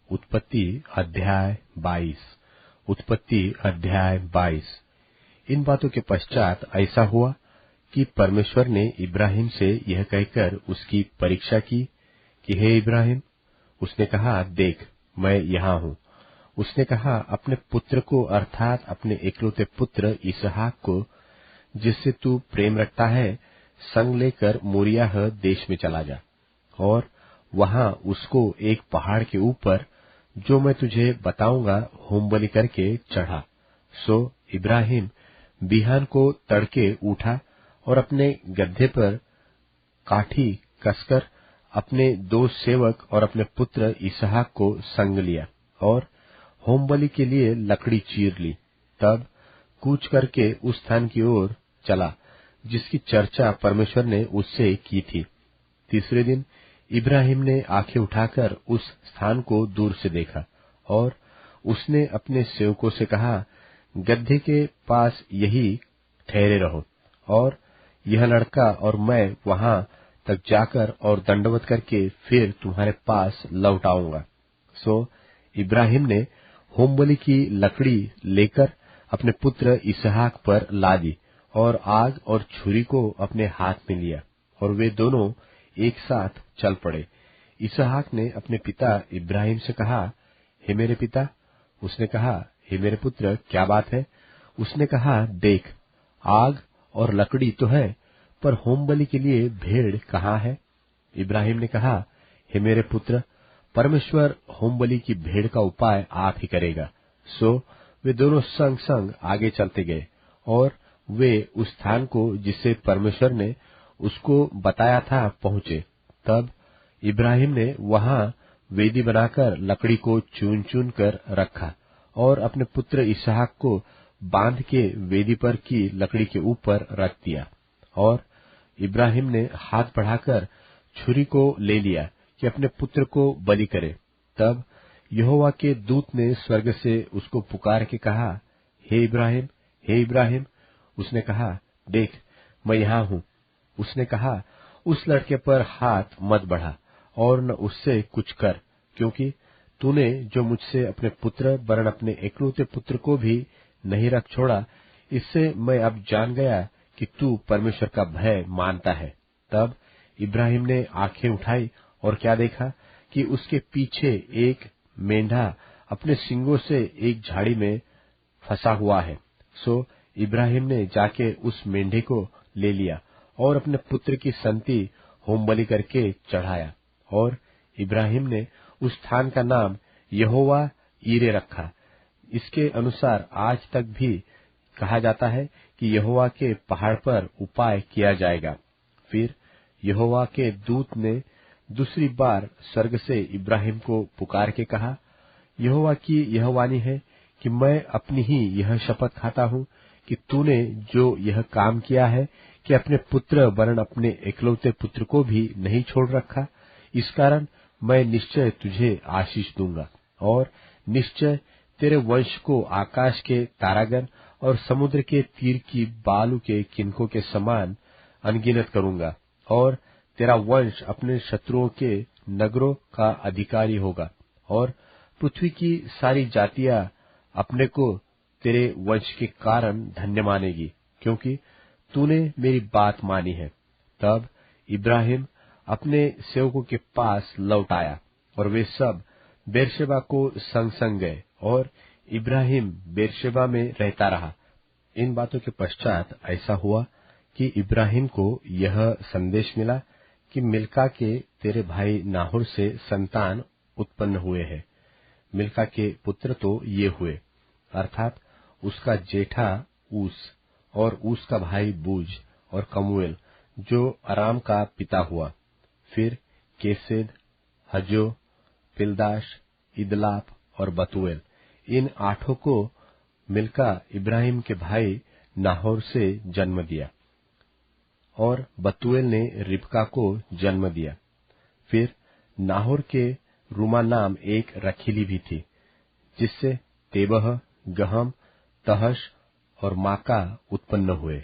उत्पत्ति अध्याय 22। उत्पत्ति अध्याय 22। इन बातों के पश्चात ऐसा हुआ कि परमेश्वर ने इब्राहिम से यह कहकर उसकी परीक्षा की कि हे इब्राहिम। उसने कहा, देख मैं यहाँ हूँ। उसने कहा, अपने पुत्र को अर्थात अपने इकलौते पुत्र इसहाक को, जिससे तू प्रेम रखता है, संग लेकर मोरियाह देश में चला जा और वहां उसको एक पहाड़ के ऊपर, जो मैं तुझे बताऊंगा, होमबलि करके चढ़ा। सो इब्राहिम बिहान को तड़के उठा और अपने गड्ढे पर काठी कसकर अपने 2 सेवक और अपने पुत्र इसहाक को संग लिया और होमबलि के लिए लकड़ी चीर ली। तब कूच करके उस स्थान की ओर चला जिसकी चर्चा परमेश्वर ने उससे की थी। तीसरे दिन इब्राहिम ने आंखें उठाकर उस स्थान को दूर से देखा और उसने अपने सेवकों से कहा, गड्ढे के पास यही ठहरे रहो और यह लड़का और मैं वहां तक जाकर और दंडवत करके फिर तुम्हारे पास लौट आऊंगा। सो इब्राहिम ने होमबलि की लकड़ी लेकर अपने पुत्र इसहाक पर ला दी और आग और छुरी को अपने हाथ में लिया और वे दोनों एक साथ चल पड़े। इसहाक ने अपने पिता इब्राहिम से कहा, हे मेरे पिता। उसने कहा, हे मेरे पुत्र, क्या बात है? उसने कहा, देख आग और लकड़ी तो है, पर होमबलि के लिए भेड़ कहाँ है? इब्राहिम ने कहा, हे मेरे पुत्र, परमेश्वर होमबलि की भेड़ का उपाय आप ही करेगा। सो वे दोनों संग संग आगे चलते गए और वे उस स्थान को जिसे परमेश्वर ने उसको बताया था पहुंचे। तब इब्राहिम ने वहां वेदी बनाकर लकड़ी को चुन चुन कर रखा और अपने पुत्र इसहाक को बांध के वेदी पर की लकड़ी के ऊपर रख दिया और इब्राहिम ने हाथ बढ़ाकर छुरी को ले लिया कि अपने पुत्र को बलि करे। तब यहोवा के दूत ने स्वर्ग से उसको पुकार के कहा, हे इब्राहिम, हे इब्राहिम। उसने कहा, देख मैं यहाँ हूँ। उसने कहा, उस लड़के पर हाथ मत बढ़ा और न उससे कुछ कर, क्योंकि तूने जो मुझसे अपने पुत्र वरन अपने एकलौते पुत्र को भी नहीं रख छोड़ा, इससे मैं अब जान गया कि तू परमेश्वर का भय मानता है। तब इब्राहिम ने आंखें उठाई और क्या देखा कि उसके पीछे एक मेंढा अपने सींगों से एक झाड़ी में फंसा हुआ है। सो इब्राहिम ने जाके उस मेंढे को ले लिया और अपने पुत्र की संति होमबलि करके चढ़ाया और इब्राहिम ने उस स्थान का नाम यहोवा ईरे रखा। इसके अनुसार आज तक भी कहा जाता है कि यहोवा के पहाड़ पर उपाय किया जाएगा। फिर यहोवा के दूत ने दूसरी बार स्वर्ग से इब्राहिम को पुकार के कहा, यहोवा की यह वाणी है कि मैं अपनी ही यह शपथ खाता हूँ कि तूने जो यह काम किया है कि अपने पुत्र वरन अपने एकलौते पुत्र को भी नहीं छोड़ रखा, इस कारण मैं निश्चय तुझे आशीष दूंगा और निश्चय तेरे वंश को आकाश के तारागण और समुद्र के तीर की बालू के किनकों के समान अनगिनत करूंगा और तेरा वंश अपने शत्रुओं के नगरों का अधिकारी होगा और पृथ्वी की सारी जातियां अपने को तेरे वंश के कारण धन्य मानेगी, क्योंकि तूने मेरी बात मानी है। तब इब्राहिम अपने सेवकों के पास लौट आया और वे सब बेरशेबा को संग संग गए और इब्राहिम बेरशेबा में रहता रहा। इन बातों के पश्चात ऐसा हुआ कि इब्राहिम को यह संदेश मिला कि मिल्का के तेरे भाई नाहोर से संतान उत्पन्न हुए हैं। मिल्का के पुत्र तो ये हुए, अर्थात उसका जेठा ऊस और ऊस का भाई बूज और कमूएल, जो अराम का पिता हुआ। फिर केसेद, हजो, पिलदाश, इदलाप और बतूएल, इन 8 को मिल्का इब्राहिम के भाई नाहोर से जन्म दिया और बतूएल ने रिबका को जन्म दिया। फिर नाहोर के रूमा नाम एक रखीली भी थी, जिससे तेबह, गहम, तहश और माका उत्पन्न हुए।